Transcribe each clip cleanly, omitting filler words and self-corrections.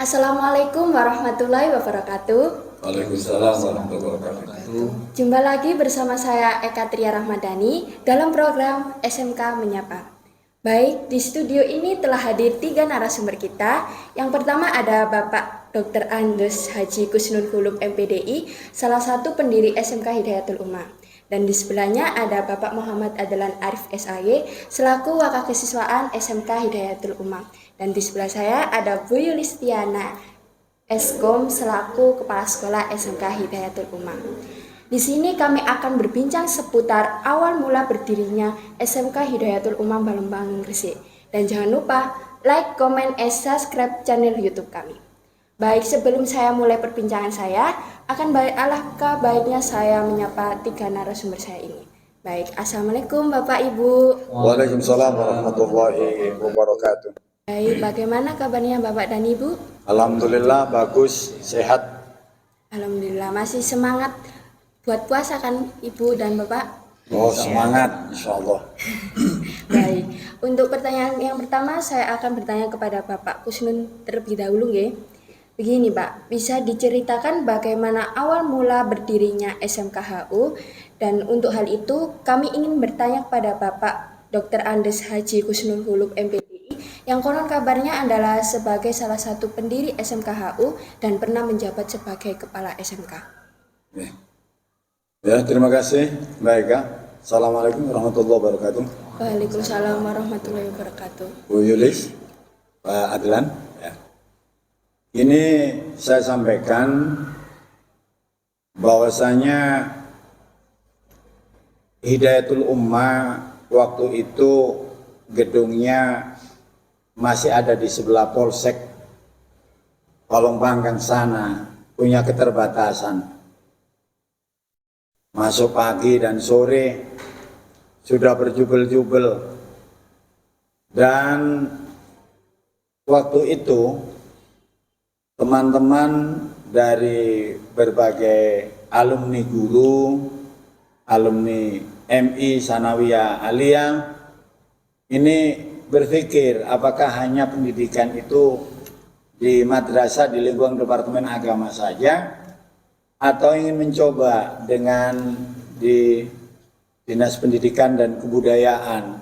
Assalamualaikum warahmatullahi wabarakatuh. Waalaikumsalam warahmatullahi wabarakatuh. Jumpa lagi bersama saya Eka Tria Rahmadani dalam program SMK Menyapa. Baik, di studio ini telah hadir 3 narasumber kita. Yang pertama ada Bapak Dr. Andes Haji Kusnul Hulub MPDI, salah satu pendiri SMK Hidayatul Ummah. Dan di sebelahnya ada Bapak Muhammad Adlan Arif SAY, selaku Wakakesiswaan SMK Hidayatul Ummah. Dan di sebelah saya ada Bu Yulistiana Eskom selaku Kepala Sekolah SMK Hidayatul Ummah. Di sini kami akan berbincang seputar awal mula berdirinya SMK Hidayatul Ummah Balembang Gresik. Dan jangan lupa like, comment, and subscribe channel YouTube kami. Baik, sebelum saya mulai perbincangan saya, alangkah baiknya saya menyapa 3 narasumber saya ini. Baik, Assalamualaikum Bapak Ibu. Waalaikumsalam warahmatullahi wabarakatuh. Baik, bagaimana kabarnya Bapak dan Ibu? Alhamdulillah bagus, sehat. Alhamdulillah, masih semangat buat puasa kan Ibu dan Bapak? Oh, semangat insyaallah. Baik, untuk pertanyaan yang pertama saya akan bertanya kepada Bapak Kusnul terlebih dahulu nggih. Begini Pak, bisa diceritakan bagaimana awal mula berdirinya SMKHU, dan untuk hal itu kami ingin bertanya kepada Bapak Dr. Andes Haji Kusnul Hulub MPDI yang konon kabarnya adalah sebagai salah satu pendiri SMKHU dan pernah menjabat sebagai kepala SMK. Ya, terima kasih Mbak Eka. Assalamualaikum warahmatullahi wabarakatuh. Waalaikumsalam warahmatullahi wabarakatuh. Bu Yulis, Pak Adlan. Ya. Ini saya sampaikan bahwasanya Hidayatul Ummah waktu itu gedungnya masih ada di sebelah Polsek Kolong Pangkang sana, punya keterbatasan. Masuk pagi dan sore sudah berjubel-jubel. Dan waktu itu teman-teman dari berbagai alumni guru, alumni MI Sanawiyah Aliyah ini berpikir apakah hanya pendidikan itu di madrasah di lingkungan Departemen Agama saja, atau ingin mencoba dengan di Dinas Pendidikan dan Kebudayaan,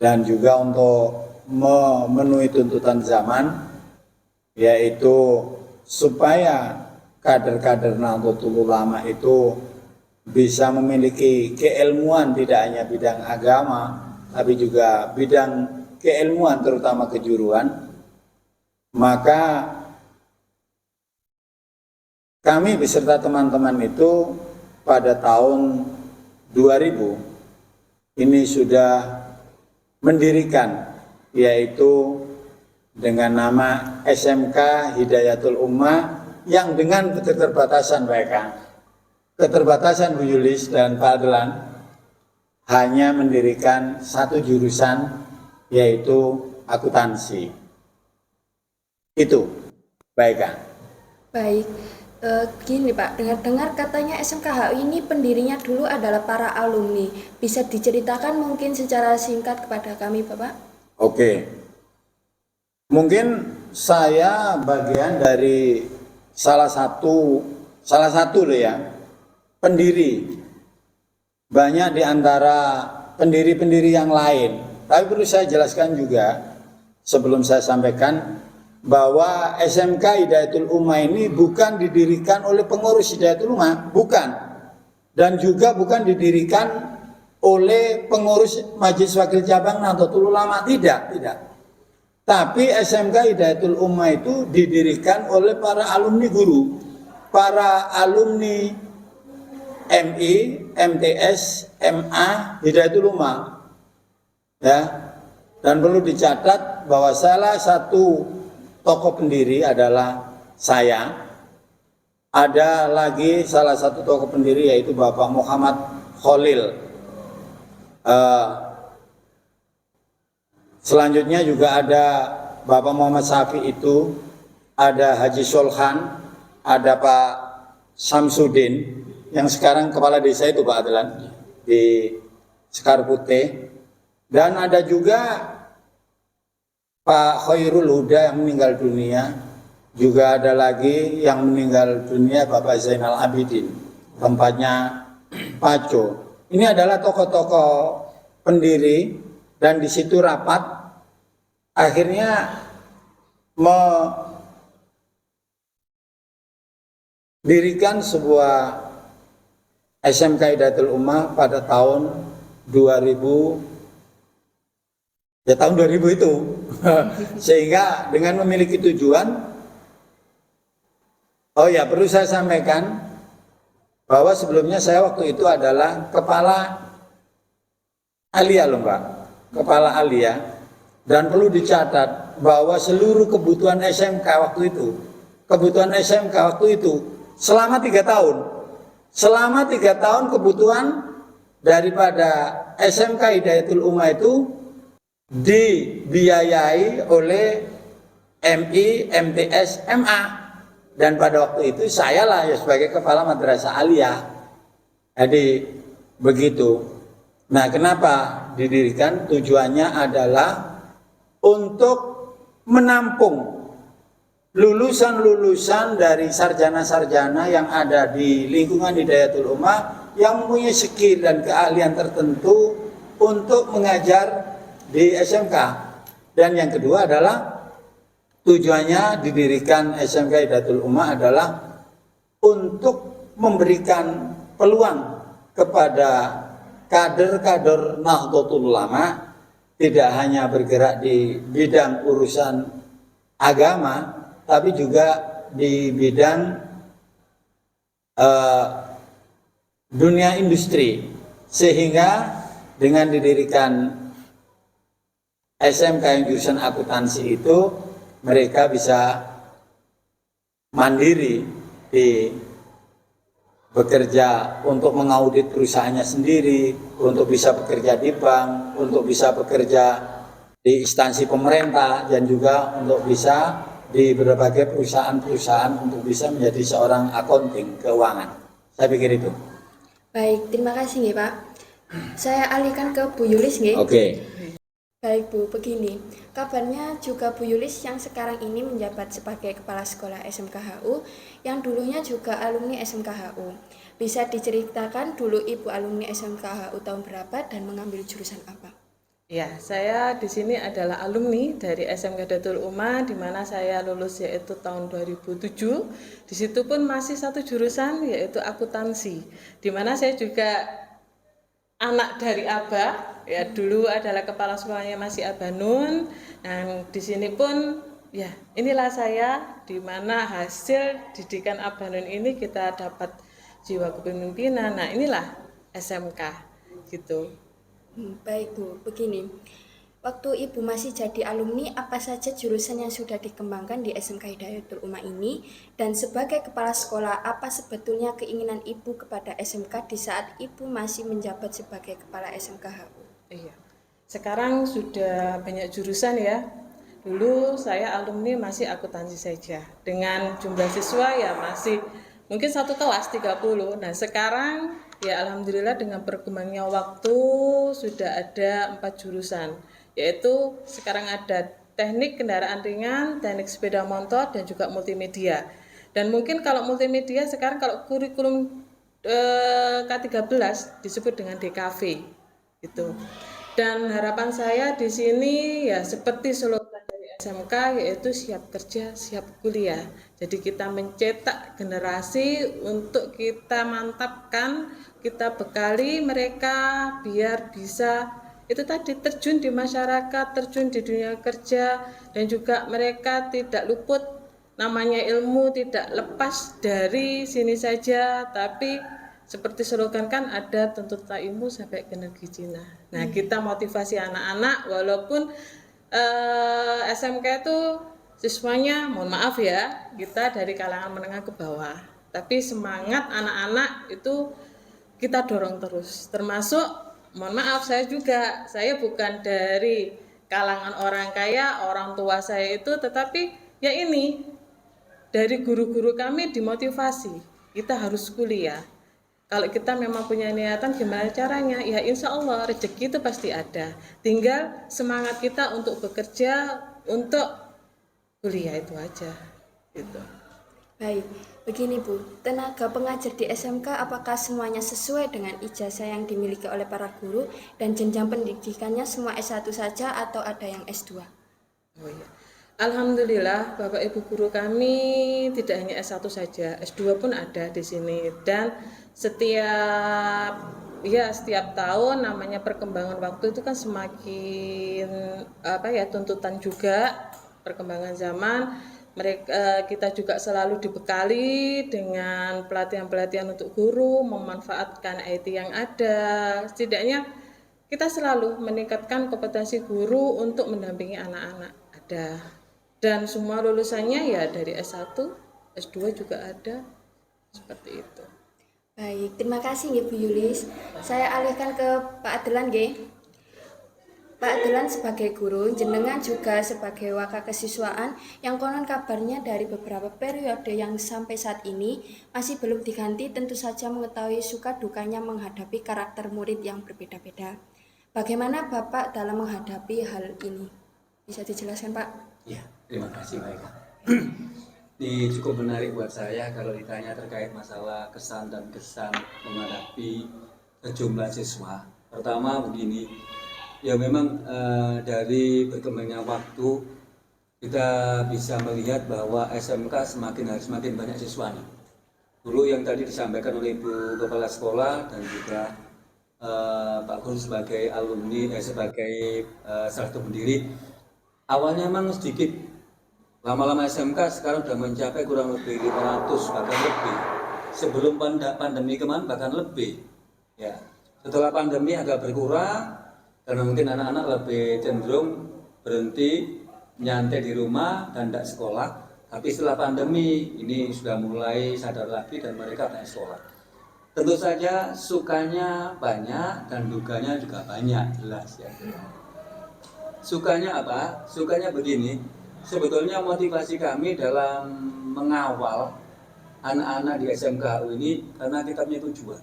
dan juga untuk memenuhi tuntutan zaman, yaitu supaya kader-kader Nahdlatul Ulama itu bisa memiliki keilmuan tidak hanya bidang agama tapi juga bidang keilmuan terutama kejuruan. Maka kami beserta teman-teman itu pada tahun 2000 ini sudah mendirikan, yaitu dengan nama SMK Hidayatul Ummah yang dengan keterbatasan mereka. Keterbatasan Bu Yulis dan Pak Adlan hanya mendirikan 1 jurusan, yaitu akuntansi. Itu, baik. Baik, gini Pak, dengar-dengar katanya SMKHU ini pendirinya dulu adalah para alumni. Bisa diceritakan mungkin secara singkat kepada kami Bapak? Oke. Mungkin saya bagian dari salah satu loh ya, pendiri. Banyak di antara pendiri-pendiri yang lain. Tapi perlu saya jelaskan juga sebelum saya sampaikan bahwa SMK Hidayatul Ummah ini bukan didirikan oleh pengurus Hidayatul Ummah, bukan. Dan juga bukan didirikan oleh pengurus Majelis Wakil Cabang Nahdlatul Ulama, tidak. Tapi SMK Hidayatul Ummah itu didirikan oleh para alumni guru, para alumni MI, MTS, MA, Hidayatul Ummah. Ya. Dan perlu dicatat bahwa salah satu tokoh pendiri adalah saya. Ada lagi salah satu tokoh pendiri yaitu Bapak Muhammad Khalil. Selanjutnya juga ada Bapak Muhammad Safi itu, ada Haji Solhan, ada Pak Samsudin, yang sekarang kepala desa itu Pak Adlan di Sekar Putih, dan ada juga Pak Khairul Huda yang meninggal dunia, juga ada lagi yang meninggal dunia Bapak Zainal Abidin, tempatnya Paco. Ini adalah tokoh-tokoh pendiri dan di situ rapat akhirnya mendirikan sebuah SMK Hidayatul Ummah pada tahun 2000, ya tahun 2000 itu. Sehingga dengan memiliki tujuan, oh ya perlu saya sampaikan bahwa sebelumnya saya waktu itu adalah kepala alia loh Pak, kepala alia, dan perlu dicatat bahwa seluruh kebutuhan SMK waktu itu, selama 3 tahun, kebutuhan daripada SMK Hidayatul Ummah itu dibiayai oleh MI, MTS, MA. Dan pada waktu itu saya lah ya sebagai kepala madrasah aliyah. Jadi begitu. Nah, kenapa didirikan? Tujuannya adalah untuk menampung lulusan-lulusan dari sarjana-sarjana yang ada di lingkungan Hidayatul Ummah yang mempunyai skill dan keahlian tertentu untuk mengajar di SMK. Dan yang kedua adalah tujuannya didirikan SMK Hidayatul Ummah adalah untuk memberikan peluang kepada kader-kader Nahdlatul Ulama tidak hanya bergerak di bidang urusan agama, tapi juga di bidang dunia industri. Sehingga dengan didirikan SMK yang jurusan akuntansi itu, mereka bisa mandiri di bekerja untuk mengaudit perusahaannya sendiri, untuk bisa bekerja di bank, untuk bisa bekerja di instansi pemerintah, dan juga untuk bisa di berbagai perusahaan-perusahaan untuk bisa menjadi seorang accounting keuangan. Saya pikir itu. Baik, terima kasih nggih Pak. Saya alihkan ke Bu Yulis nggih. Oke. Baik Bu, begini, kabarnya juga Bu Yulis yang sekarang ini menjabat sebagai Kepala Sekolah SMKHU yang dulunya juga alumni SMKHU. Bisa diceritakan dulu Ibu alumni SMKHU tahun berapa dan mengambil jurusan apa? Ya, saya di sini adalah alumni dari SMK Hidayatul Ummah di mana saya lulus yaitu tahun 2007. Di situ pun masih satu jurusan yaitu akuntansi. Di mana saya juga anak dari Abah, ya dulu adalah kepala sekolahnya masih Abah Nun. Dan di sini pun ya inilah saya di mana hasil didikan Abah Nun ini kita dapat jiwa kepemimpinan. Nah, inilah SMK gitu. Baik Bu, begini. Waktu Ibu masih jadi alumni, apa saja jurusan yang sudah dikembangkan di SMK Hidayatul Ummah ini? Dan sebagai kepala sekolah, apa sebetulnya keinginan Ibu kepada SMK di saat Ibu masih menjabat sebagai kepala SMKHU? Iya. Sekarang sudah banyak jurusan ya. Dulu saya alumni masih akuntansi saja. Dengan jumlah siswa ya masih mungkin satu kelas 30. Nah, sekarang ya alhamdulillah dengan berkembangnya waktu sudah ada 4 jurusan. Yaitu sekarang ada teknik kendaraan ringan, teknik sepeda motor, dan juga multimedia. Dan mungkin kalau multimedia sekarang kalau kurikulum K13 disebut dengan DKV gitu. Dan harapan saya di sini ya seperti slogan dari SMK yaitu siap kerja, siap kuliah. Jadi kita mencetak generasi untuk kita mantapkan, kita bekali mereka biar bisa itu tadi terjun di masyarakat, terjun di dunia kerja, dan juga mereka tidak luput namanya ilmu tidak lepas dari sini saja, tapi seperti slogan kan ada tuntut ilmu sampai ke negeri Cina. Nah, kita motivasi anak-anak walaupun SMK itu siswanya mohon maaf ya, kita dari kalangan menengah ke bawah. Tapi semangat anak-anak itu kita dorong terus. Termasuk mohon maaf saya bukan dari kalangan orang kaya, orang tua saya itu, tetapi ya ini dari guru-guru kami dimotivasi, kita harus kuliah. Kalau kita memang punya niatan gimana caranya, ya insya Allah rezeki itu pasti ada. Tinggal semangat kita untuk bekerja, untuk kuliah itu aja. gitu. Baik, begini Bu, tenaga pengajar di SMK apakah semuanya sesuai dengan ijazah yang dimiliki oleh para guru dan jenjang pendidikannya semua S1 saja atau ada yang S2? Oh iya. Alhamdulillah Bapak Ibu guru kami tidak hanya S1 saja, S2 pun ada di sini, dan setiap tahun namanya perkembangan waktu itu kan semakin tuntutan juga perkembangan zaman. Kita juga selalu dibekali dengan pelatihan-pelatihan untuk guru, memanfaatkan IT yang ada. Setidaknya kita selalu meningkatkan kompetensi guru untuk mendampingi anak-anak. Ada, dan semua lulusannya ya dari S1, S2 juga ada, seperti itu. Baik, terima kasih Bu Yulis. Saya alihkan ke Pak Adelan nggih. Pak Adelan sebagai guru, jenengan juga sebagai wakakesiswaan yang konon kabarnya dari beberapa periode yang sampai saat ini masih belum diganti, tentu saja mengetahui suka dukanya menghadapi karakter murid yang berbeda-beda. Bagaimana Bapak dalam menghadapi hal ini? Bisa dijelaskan Pak? Ya, terima kasih Mbak Eka. Ini cukup menarik buat saya kalau ditanya terkait masalah kesan dan kesan menghadapi sejumlah siswa. Pertama begini, ya memang dari berkembangnya waktu kita bisa melihat bahwa SMK semakin banyak siswanya. Dulu yang tadi disampaikan oleh Ibu Kepala Sekolah dan juga Pak Guru sebagai alumni, sebagai salah satu pendiri, awalnya memang sedikit. Lama-lama SMK sekarang sudah mencapai kurang lebih 500 bahkan lebih. Sebelum pandemi kemarin bahkan lebih. Ya, setelah pandemi agak berkurang karena mungkin anak-anak lebih cenderung berhenti nyantai di rumah dan tidak sekolah. Tapi setelah pandemi ini sudah mulai sadar lagi dan mereka banyak sekolah. Tentu saja sukanya banyak dan dukanya juga banyak, jelas ya. Sukanya apa? Sukanya begini. Sebetulnya motivasi kami dalam mengawal anak-anak di SMKU ini karena kita punya tujuan.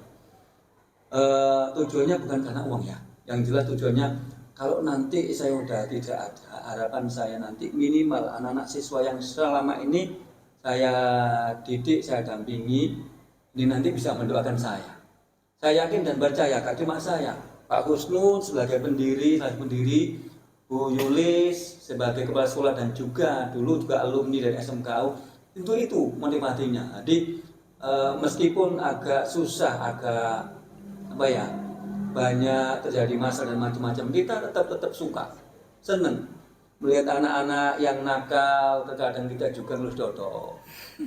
Tujuannya bukan karena uang ya. Yang jelas tujuannya kalau nanti saya udah tidak ada, harapan saya nanti minimal anak-anak siswa yang selama ini saya didik, saya dampingi, ini nanti bisa mendoakan saya. Saya yakin dan percaya, Kak cuma saya, Pak Husnul sebagai pendiri, Bu Yulis sebagai kepala sekolah dan juga dulu juga alumni dari SMKU, itu motivasinya. Jadi meskipun agak susah, agak banyak terjadi masalah dan macam-macam, kita tetap suka, seneng melihat anak-anak yang nakal. Terkadang kita juga ngelus dodol,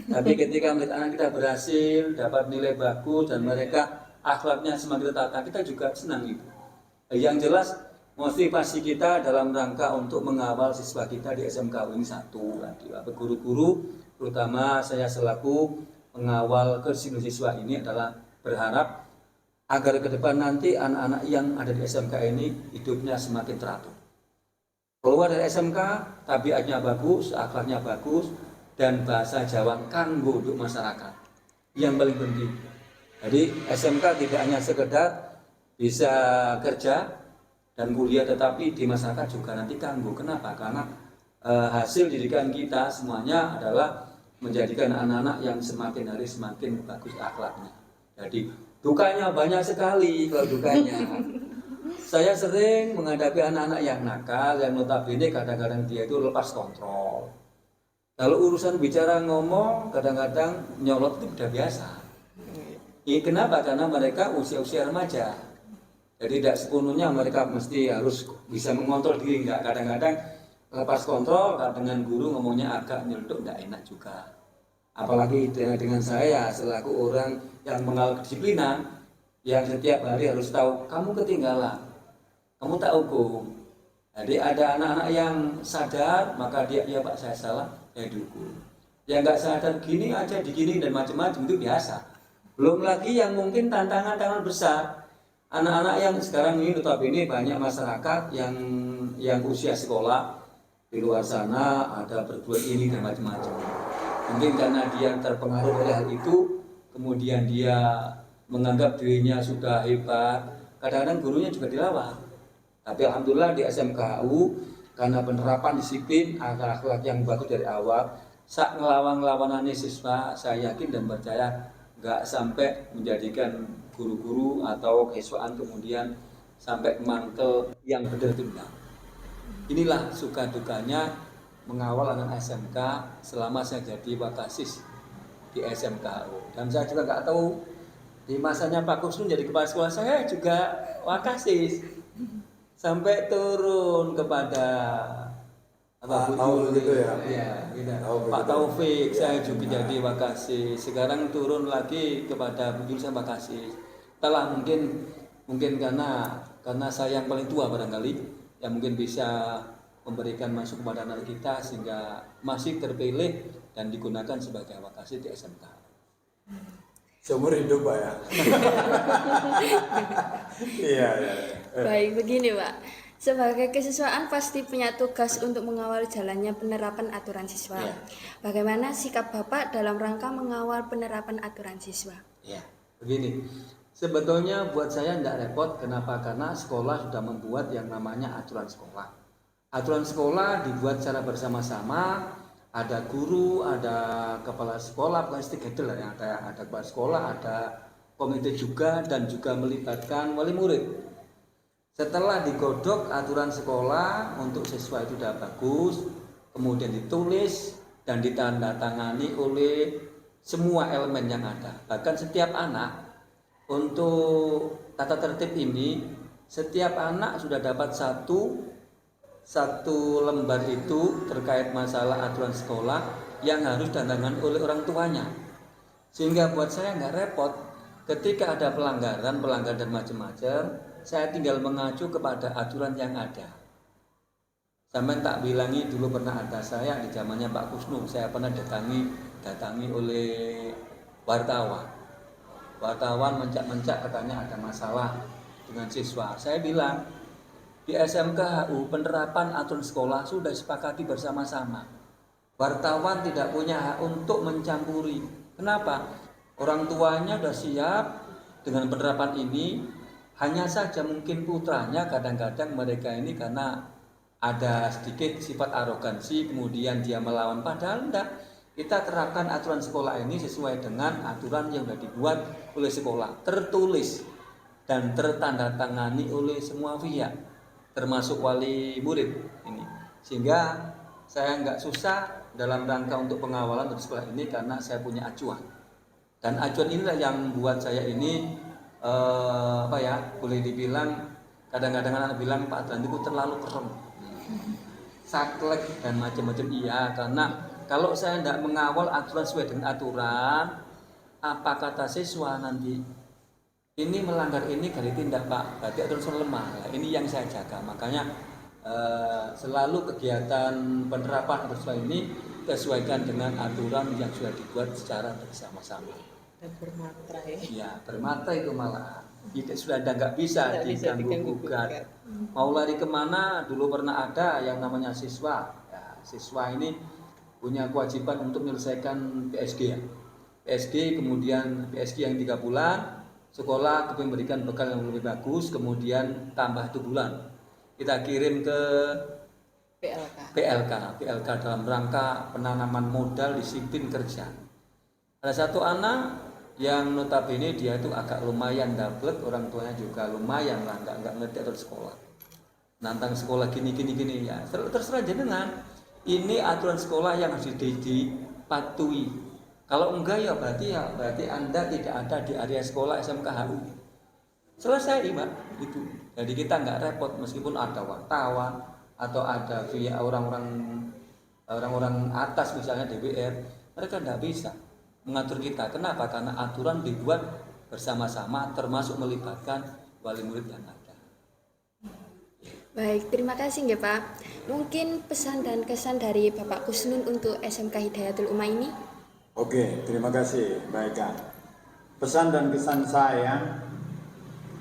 tapi ketika melihat anak kita berhasil dapat nilai bagus dan mereka akhlaknya semakin tertata, kita juga senang itu. Yang jelas motivasi kita dalam rangka untuk mengawal siswa kita di SMK ini satu, guru-guru, terutama saya selaku pengawal kedisiplinan siswa ini adalah berharap agar ke depan nanti anak-anak yang ada di SMK ini hidupnya semakin teratur. Keluar dari SMK, tabiatnya bagus, akhlaknya bagus, dan bahasa Jawa kanggo untuk masyarakat. Yang paling penting. Jadi SMK tidak hanya sekedar bisa kerja dan kuliah, tetapi di masyarakat juga nanti kanggo. Kenapa? Karena hasil didikan kita semuanya adalah menjadikan anak-anak yang semakin hari semakin bagus akhlaknya. Jadi dukanya banyak sekali. Kalau dukanya saya sering menghadapi anak-anak yang nakal, yang notabene kadang-kadang dia itu lepas kontrol. Kalau urusan bicara ngomong kadang-kadang nyolot itu udah biasa. Kenapa? Karena mereka usia-usia remaja. Jadi tidak sepenuhnya mereka mesti harus bisa mengontrol diri, enggak. Kadang-kadang lepas kontrol, dengan guru ngomongnya agak nyeluduk, enggak enak juga. Apalagi dengan saya selaku orang yang mengenal kedisiplinan, yang setiap hari harus tahu, kamu ketinggalan, kamu tak hukum. Jadi ada anak-anak yang sadar, maka dia, ya Pak saya salah, saya dihukum. Yang enggak sadar, gini aja digini dan macam-macam, itu biasa. Belum lagi yang mungkin tantangan-tantangan besar. Anak-anak yang sekarang ini notabene banyak masyarakat yang usia sekolah di luar sana ada berbuat ini dan macam-macam. Mungkin karena dia terpengaruh oleh hal itu, kemudian dia menganggap dirinya sudah hebat. Kadang-kadang gurunya juga dilawan. Tapi alhamdulillah di SMKU karena penerapan disiplin akhlak yang bagus dari awal, sak ngelawan-ngelawanane siswa, saya yakin dan percaya nggak sampai menjadikan guru-guru atau siswaan kemudian sampai mangkel yang benar itu enggak. Inilah suka dukanya mengawal anak SMK selama saya jadi wakasis di SMKU. Dan saya juga nggak tahu di masanya Pak Kusnun jadi kepala sekolah, saya juga wakasis sampai turun kepada Pak Taufik itu ya? Iya, gitu. Taufik Pak itu. Taufik, Ya, saya juga ya. jadi wakasis. Sekarang turun lagi kepada Bu Jul, saya wakasis. Telah mungkin karena saya yang paling tua barangkali, yang mungkin bisa memberikan masuk kepada anak kita sehingga masih terpilih dan digunakan sebagai wakasis di SMK. Seumur hidup Pak ya. Iya, iya. Baik, begini Pak. Sebagai kesiswaan pasti punya tugas untuk mengawal jalannya penerapan aturan siswa. Ya. Bagaimana sikap Bapak dalam rangka mengawal penerapan aturan siswa? Ya, begini. Sebetulnya buat saya tidak repot. Kenapa? Karena sekolah sudah membuat yang namanya aturan sekolah. Aturan sekolah dibuat secara bersama-sama. Ada guru, ada kepala sekolah, bukan stakeholder lah, yang ada kepala sekolah, ada komite juga, dan juga melibatkan wali murid. Setelah digodok aturan sekolah untuk siswa itu sudah bagus, kemudian ditulis dan ditandatangani oleh semua elemen yang ada. Bahkan setiap anak untuk tata tertib ini, setiap anak sudah dapat satu lembar itu terkait masalah aturan sekolah yang harus ditandatangani oleh orang tuanya. Sehingga buat saya nggak repot ketika ada pelanggaran dan macam-macam, saya tinggal mengacu kepada aturan yang ada. Sampai tak bilangi dulu pernah ada saya di zamannya Pak Kusnum, saya pernah datangi oleh wartawan. Wartawan mencak-mencak katanya ada masalah dengan siswa. Saya bilang, di SMKHU penerapan aturan sekolah sudah disepakati bersama-sama. Wartawan tidak punya hak untuk mencampuri. Kenapa? Orang tuanya sudah siap dengan penerapan ini. Hanya saja mungkin putranya kadang-kadang mereka ini karena ada sedikit sifat arogansi, kemudian dia melawan. Padahal enggak. Kita terapkan aturan sekolah ini sesuai dengan aturan yang sudah dibuat oleh sekolah, tertulis dan tertandatangani oleh semua pihak, termasuk wali murid ini. Sehingga saya nggak susah dalam rangka untuk pengawalan untuk sekolah ini karena saya punya acuan. Dan acuan inilah yang buat saya ini boleh dibilang kadang-kadang anak bilang Pak Adlan itu terlalu keren, saklek dan macam-macam. Iya, karena kalau saya tidak mengawal aturan sesuai dengan aturan, apa kata siswa nanti? Ini melanggar ini kali tindak Pak, berarti aturan lemah. Nah, ini yang saya jaga. Makanya selalu kegiatan penerapan aturan ini sesuaikan dengan aturan yang sudah dibuat secara bersama-sama. Dan bermatra ya. Ya, bermata itu malah sudah nggak bisa diganggu gugat. Mau lari kemana? Dulu pernah ada yang namanya siswa. Ya, siswa ini punya kewajiban untuk menyelesaikan PSG ya. PSG kemudian PSG yang 3 bulan, sekolah memberikan bekal yang lebih bagus, kemudian tambah 1 bulan. Kita kirim ke PLK dalam rangka penanaman modal disiplin kerja. Ada satu anak yang notabene dia itu agak lumayan dablek, orang tuanya juga lumayan lah, nggak ngerti aturan sekolah. Nantang sekolah gini ya, terserah jenengan. Ini aturan sekolah yang harus dipatuhi. Kalau enggak ya berarti Anda tidak ada di area sekolah SMKHU. Selesai Pak, itu. Jadi kita nggak repot meskipun ada wartawan atau ada via orang-orang atas misalnya DPR, mereka nggak bisa mengatur kita. Kenapa? Karena aturan dibuat bersama-sama termasuk melibatkan wali murid yang ada. Baik, terima kasih nggih Pak. Mungkin pesan dan kesan dari Bapak Kusnun untuk SMK Hidayatul Ummah ini? Oke, terima kasih Mbak Eka. Pesan dan kesan saya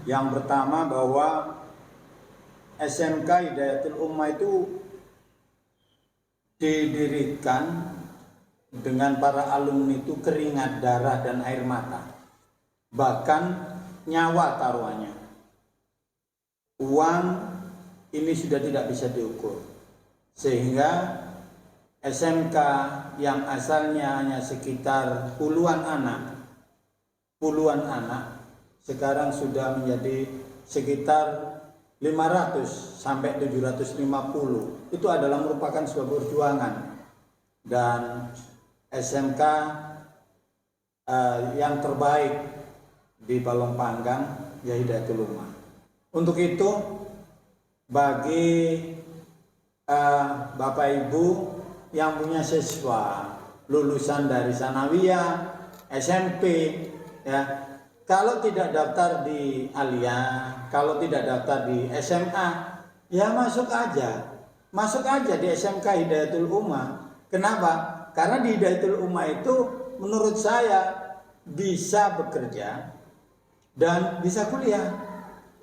yang pertama bahwa SMK Hidayatul Ummah itu didirikan dengan para alumni itu keringat darah dan air mata, bahkan nyawa taruhannya. Uang ini sudah tidak bisa diukur, sehingga SMK yang asalnya hanya sekitar puluhan anak sekarang sudah menjadi sekitar 500 sampai 750. Itu adalah merupakan sebuah perjuangan, dan SMK yang terbaik di Balong Panggang ya Hidayatul Ummah. Untuk itu bagi Bapak Ibu yang punya siswa lulusan dari Sanawiyah, SMP, ya, kalau tidak daftar di Alia, kalau tidak daftar di SMA, ya masuk aja di SMK Hidayatul Ummah. Kenapa? Karena di Hidayatul Ummah itu menurut saya bisa bekerja dan bisa kuliah.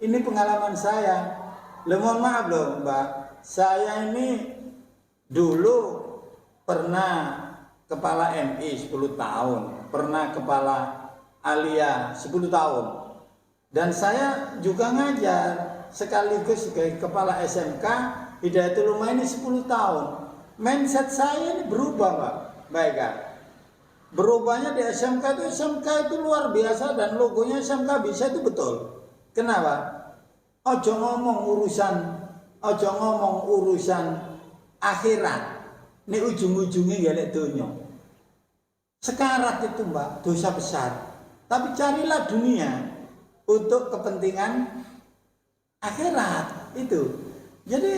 Ini pengalaman saya. Mohon maaf loh Mbak, saya ini dulu pernah kepala MI 10 tahun, pernah kepala Alia 10 tahun, dan saya juga ngajar sekaligus sebagai kepala SMK Hidayatul Ummah ini 10 tahun. Mindset saya ini berubah Mbak Eka. Berubahnya di SMK itu luar biasa, dan logonya SMK bisa itu betul. Kenapa? Ojo ngomong urusan akhirat. Ini ujung-ujungnya galak dunia. Sekarat itu Mbak, dosa besar. Tapi carilah dunia untuk kepentingan akhirat itu. Jadi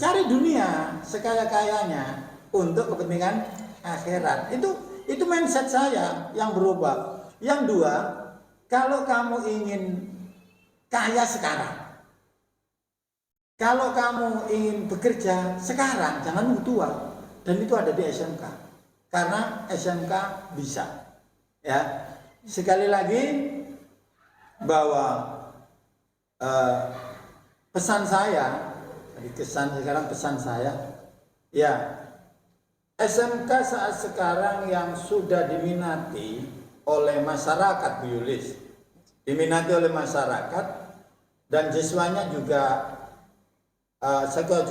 cari dunia sekaya-kayanya untuk kepentingan akhirat. Itu mindset saya yang berubah. Yang dua, kalau kamu ingin kaya sekarang, kalau kamu ingin bekerja sekarang, jangan nunggu tua. Dan itu ada di SMK. Karena SMK bisa. Ya. Sekali lagi bahwa pesan saya, pesan saya, ya, SMK saat sekarang yang sudah diminati oleh masyarakat, Bu Yulis, diminati oleh masyarakat, dan siswanya juga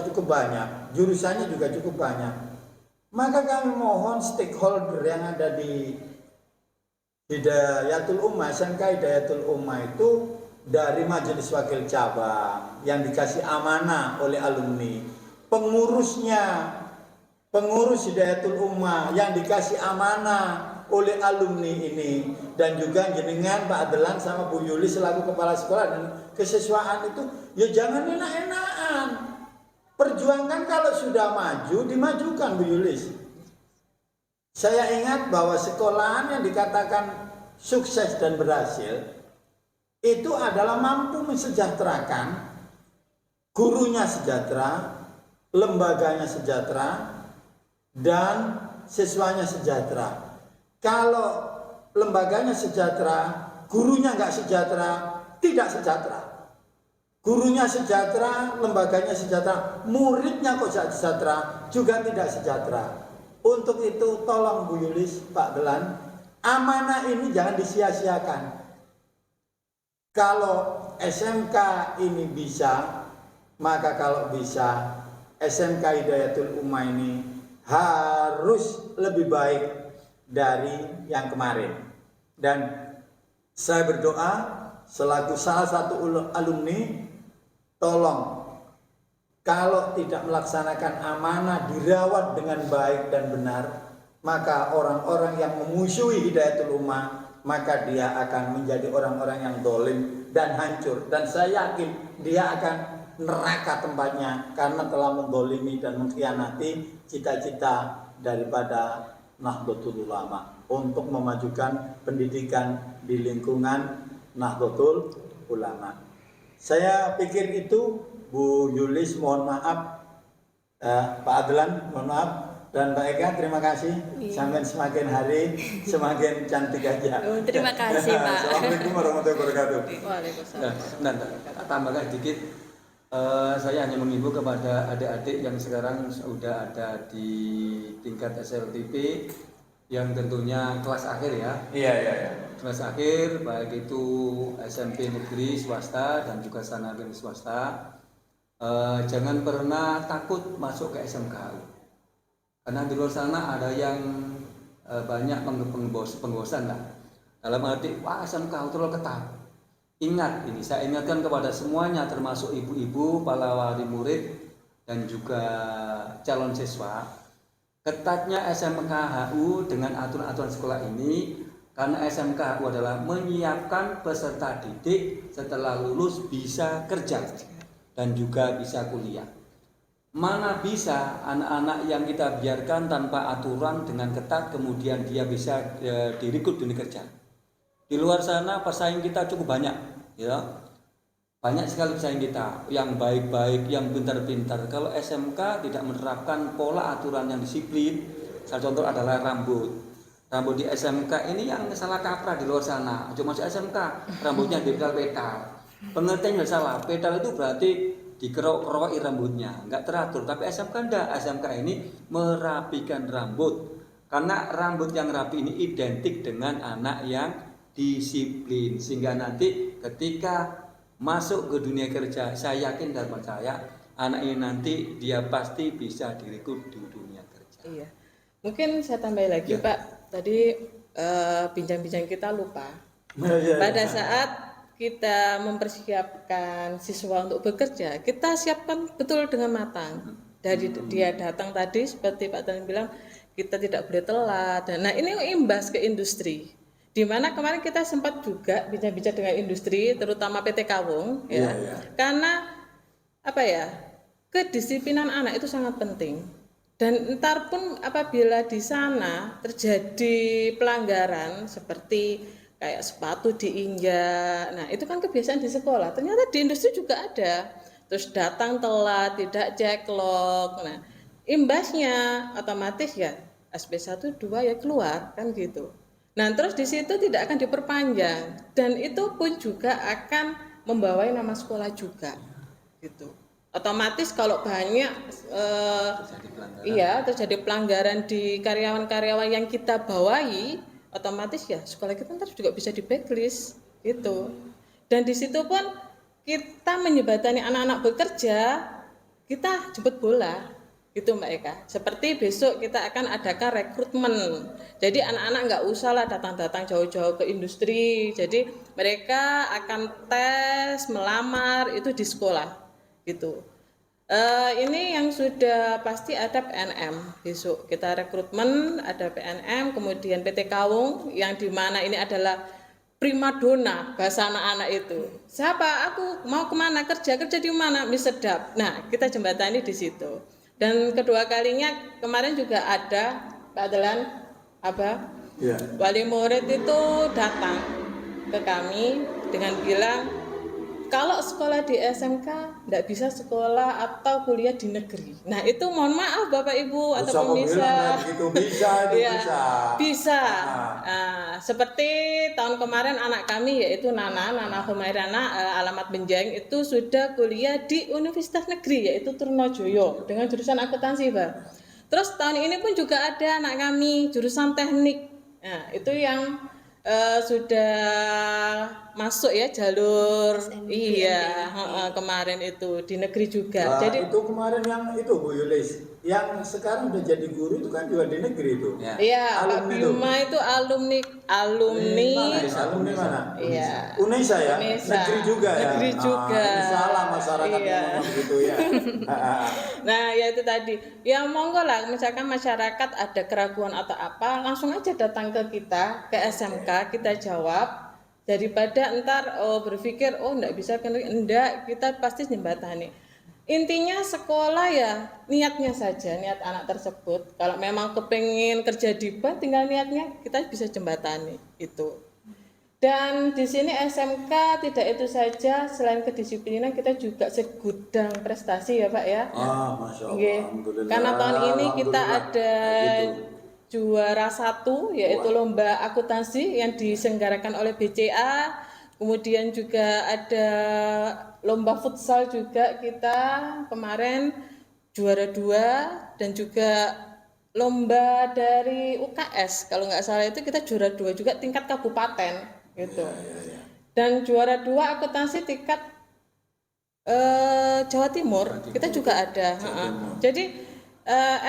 cukup banyak, jurusannya juga cukup banyak. Maka kami mohon stakeholder yang ada di Hidayatul Ummah, SMK Hidayatul Ummah itu dari Majelis Wakil Cabang yang dikasih amanah oleh alumni, pengurus Hidayatul Ummah yang dikasih amanah oleh alumni ini, dan juga jenengan Pak Adelan sama Bu Yuli selaku kepala sekolah dan kesiswaan itu, ya jangan enak-enakan. Perjuangkan, kalau sudah maju dimajukan Bu Yulis. Saya ingat bahwa sekolahan yang dikatakan sukses dan berhasil itu adalah mampu mensejahterakan, gurunya sejahtera, lembaganya sejahtera, dan siswanya sejahtera. Kalau lembaganya sejahtera, gurunya nggak sejahtera, tidak sejahtera. Gurunya sejahtera, lembaganya sejahtera, muridnya kok sejahtera, juga tidak sejahtera. Untuk itu tolong Bu Yulis, Pak Delan, amanah ini jangan disia-siakan. Kalau SMK ini bisa, maka kalau bisa SMK Hidayatul Ummah ini harus lebih baik dari yang kemarin. Dan saya berdoa selaku salah satu alumni, tolong kalau tidak melaksanakan amanah dirawat dengan baik dan benar, maka orang-orang yang memusuhi Hidayatul Ummah, maka dia akan menjadi orang-orang yang dolim dan hancur. Dan saya yakin dia akan neraka tempatnya karena telah mendolimi dan mengkhianati cita-cita daripada Nahdlatul Ulama untuk memajukan pendidikan di lingkungan Nahdlatul Ulama. Saya pikir itu, Bu Yulis, mohon maaf, Pak Adlan, mohon maaf, dan Mbak Eka, terima kasih. Sampai semakin hari semakin cantik aja. Terima kasih Pak. Assalamualaikum warahmatullahi wabarakatuh. Waalaikumsalam. Nah, tambahkan sedikit. Saya hanya mengimbau kepada adik-adik yang sekarang sudah ada di tingkat SLTP, yang tentunya kelas akhir ya. Iya. Kelas akhir, baik itu SMP negeri swasta dan juga sanawiyah swasta. Jangan pernah takut masuk ke SMK. Karena di luar sana ada yang banyak pengbosan lah. Dalam arti, wah SMK terlalu ketat. Ingat ini, saya ingatkan kepada semuanya termasuk ibu-ibu, para wali murid dan juga calon siswa. Ketatnya SMK HU dengan aturan-aturan sekolah ini karena SMK HU adalah menyiapkan peserta didik setelah lulus bisa kerja dan juga bisa kuliah. Mana bisa anak-anak yang kita biarkan tanpa aturan dengan ketat kemudian dia bisa direkrut dunia kerja. Di luar sana pesaing kita cukup banyak, ya. Banyak sekali pesaing kita yang baik-baik, yang pintar-pintar. Kalau SMK tidak menerapkan pola aturan yang disiplin, salah contoh adalah rambut. Rambut di SMK ini yang salah kaprah di luar sana. Cuma masuk SMK, rambutnya dipedal-pedal. Pengertiannya salah. Pedal itu berarti dikerok-keroki rambutnya, nggak teratur. Tapi SMK enggak. SMK ini merapikan rambut. Karena rambut yang rapi ini identik dengan anak yang disiplin. Sehingga nanti ketika masuk ke dunia kerja, saya yakin dan percaya anak ini nanti dia pasti bisa direkrut di dunia kerja. Iya. Mungkin saya tambahin lagi, Ya. Pak. Tadi bincang-bincang kita lupa. Pada saat kita mempersiapkan siswa untuk bekerja, kita siapkan betul dengan matang. Dari dia datang tadi, seperti Pak Tan bilang, kita tidak boleh telat. Nah, ini imbas ke industri. Di mana kemarin kita sempat juga bincang-bincang dengan industri, terutama PT Kawung, ya. Iya. Karena apa ya? Kedisiplinan anak itu sangat penting. Dan ntar pun apabila di sana terjadi pelanggaran seperti kayak sepatu diinjak, nah itu kan kebiasaan di sekolah. Ternyata di industri juga ada. Terus datang telat, tidak ceklock. Nah, imbasnya otomatis ya SP1 2 ya keluar kan gitu. Nah, terus di situ tidak akan diperpanjang dan itu pun juga akan membawai nama sekolah juga, gitu. Otomatis kalau banyak terjadi pelanggaran di karyawan-karyawan yang kita bawahi, otomatis ya sekolah kita ntar juga bisa di blacklist, gitu. Dan di situ pun kita menyebatani anak-anak bekerja, kita jemput bola. Gitu Mbak Eka. Seperti besok kita akan adakan rekrutmen. Jadi anak-anak nggak usah lah datang-datang jauh-jauh ke industri. Jadi mereka akan tes, melamar itu di sekolah. Gitu. Ini yang sudah pasti ada PNM besok. Kita rekrutmen ada PNM, kemudian PT Kawung yang dimana ini adalah primadona bahasa anak-anak itu. Siapa? Aku mau kemana kerja di mana? Mie Sedap. Nah kita jembatani di situ. Dan kedua kalinya kemarin juga ada Pak Adelan Ya. wali murid itu datang ke kami dengan bilang kalau sekolah di SMK tidak bisa sekolah atau kuliah di negeri. Nah itu mohon maaf Bapak Ibu atau pemirsa. Gitu bisa, itu Ya, bisa. Nah. Seperti tahun kemarin anak kami yaitu Nana Humairana alamat Benjeng itu sudah kuliah di Universitas Negeri yaitu Trunojoyo dengan jurusan akuntansi, Pak. Terus tahun ini pun juga ada anak kami jurusan teknik. Nah, itu yang sudah masuk ya jalur kemarin itu di negeri juga. Nah, Jadi itu kemarin yang itu Bu Yulis, yang sekarang udah jadi guru itu kan juga di negeri itu. Ya. iya, Pak Alumni itu. Bima itu alumni Alumni mana? Iya. Unesa ya? Unesa. Negeri juga ya? Negeri juga. Ini salah masyarakat Iya. ngomong begitu ya. Nah, ya itu tadi. Ya monggo lah, misalkan masyarakat ada keraguan atau apa, langsung aja datang ke kita, ke SMK, kita jawab. Daripada ntar berpikir, enggak bisa, enggak, kita pasti jembatani. Intinya sekolah ya niatnya saja, niat anak tersebut. Kalau memang kepengen kerja di bank, tinggal niatnya kita bisa jembatani itu. Dan di sini SMK tidak itu saja, selain kedisiplinan kita juga segudang prestasi ya Pak ya. Masya Allah. Nggih. Alhamdulillah. Karena tahun ini kita Alhamdulillah. ada Gitu. juara 1 yaitu lomba akuntansi yang diselenggarakan oleh BCA. Kemudian juga ada lomba futsal juga kita kemarin juara 2 dan juga lomba dari UKS kalau nggak salah itu kita juara 2 juga tingkat kabupaten gitu. Dan juara 2 akuntansi tingkat Jawa Timur kita juga ada. Jadi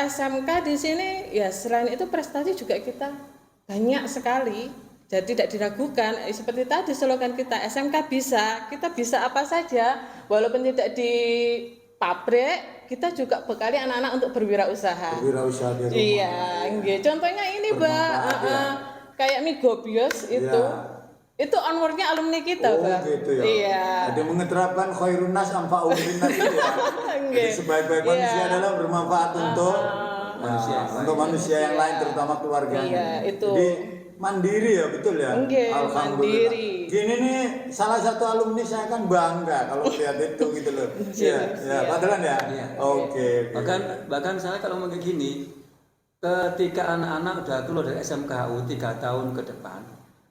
SMK di sini ya selain itu prestasi juga kita banyak sekali. Jadi tidak diragukan, seperti tadi slogan kita SMK bisa, kita bisa apa saja, walaupun tidak di pabrik, kita juga bekali anak-anak untuk berwirausaha. Berwirausaha di rumah. Iya, nggih. Contohnya ini, Mbak, Bermanfaat, ya. kayak Migobios itu, itu onwardnya alumni kita, Oh Mbak. gitu ya. Iya. Ada mengeterapkan khairun nas anfa'un linnas itu ya. Nggih. Jadi sebaik-baik Iya. manusia adalah bermanfaat untuk manusia. untuk manusia yang lain terutama keluarganya. Iya, itu. Jadi mandiri ya, betul ya. Nggih, Alhamdulillah. mandiri. Gini nih salah satu alumni saya kan bangga kalau lihat itu gitu loh. Iya, ya, Pak Delan ya. Iya. Oke. Bahkan saya kalau ngomong kayak gini, ketika anak-anak udah keluar dari SMKU 3 tahun ke depan,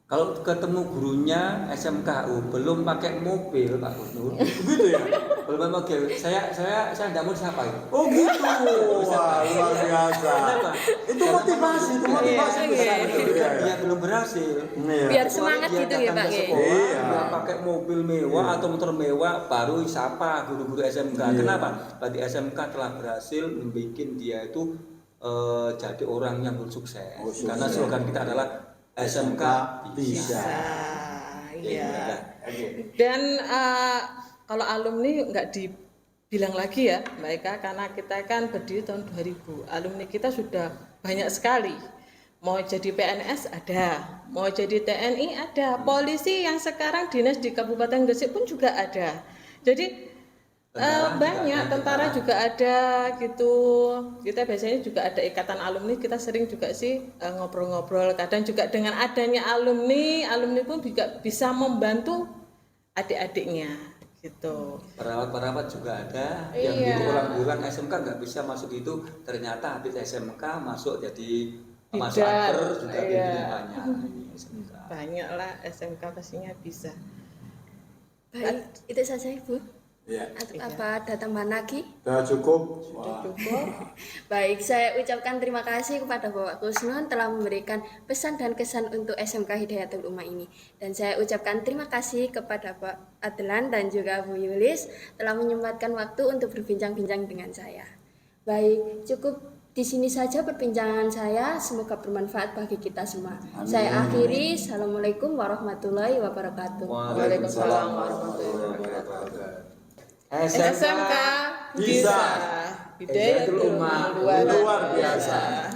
kalau ketemu gurunya SMKU belum pakai mobil, Pak Gusnur, Begitu ya. belum pakai mobil, saya tidak mau siapa itu. Oh gitu. Wah, luar biasa. Kenapa? Itu motivasi besar itu. Iya, Dia belum berhasil. Iya. Biar Kecuali semangat dia gitu ya, datang Pak, ke ya? sekolah, Iya. dia pakai mobil mewah atau motor mewah, baru sapa guru-guru SMK. Iya. Kenapa? Berarti SMK telah berhasil membuat dia itu jadi orang yang bersukses. Oh, sukses. Karena slogan kita adalah SMK bisa. Iya. Oke. Dan kalau alumni nggak dibilang lagi ya Mbak Eka, karena kita kan berdiri tahun 2000, alumni kita sudah banyak sekali. Mau jadi PNS ada, mau jadi TNI ada, polisi yang sekarang dinas di Kabupaten Gresik pun juga ada. Jadi Tentara banyak, juga ada, tentara juga ada gitu. Kita biasanya juga ada ikatan alumni, kita sering juga sih ngobrol-ngobrol. Kadang juga dengan adanya alumni pun juga bisa membantu adik-adiknya gitu. Perawat-perawat juga ada. Iya. Yang dulu orang bilang SMK nggak bisa masuk itu, ternyata habis SMK masuk jadi masuk Bidan, akper juga iya. banyak. Ini SMK. Banyak lah SMK pastinya bisa. Baik, itu saja Ibu. Iya. Atau apa ada tambahan lagi? Sudah cukup. Wah. Cukup. Baik, saya ucapkan terima kasih kepada Bapak Kusnun telah memberikan pesan dan kesan untuk SMK Hidayatul Ummah ini. Dan saya ucapkan terima kasih kepada Pak Adlan dan juga Bu Yulis telah menyempatkan waktu untuk berbincang-bincang dengan saya. Baik, cukup di sini saja perbincangan saya. Semoga bermanfaat bagi kita semua. Saya akhiri. Assalamualaikum warahmatullahi wabarakatuh. Waalaikumsalam warahmatullahi wabarakatuh. SMK bisa. Hidayatul Ummah luar biasa.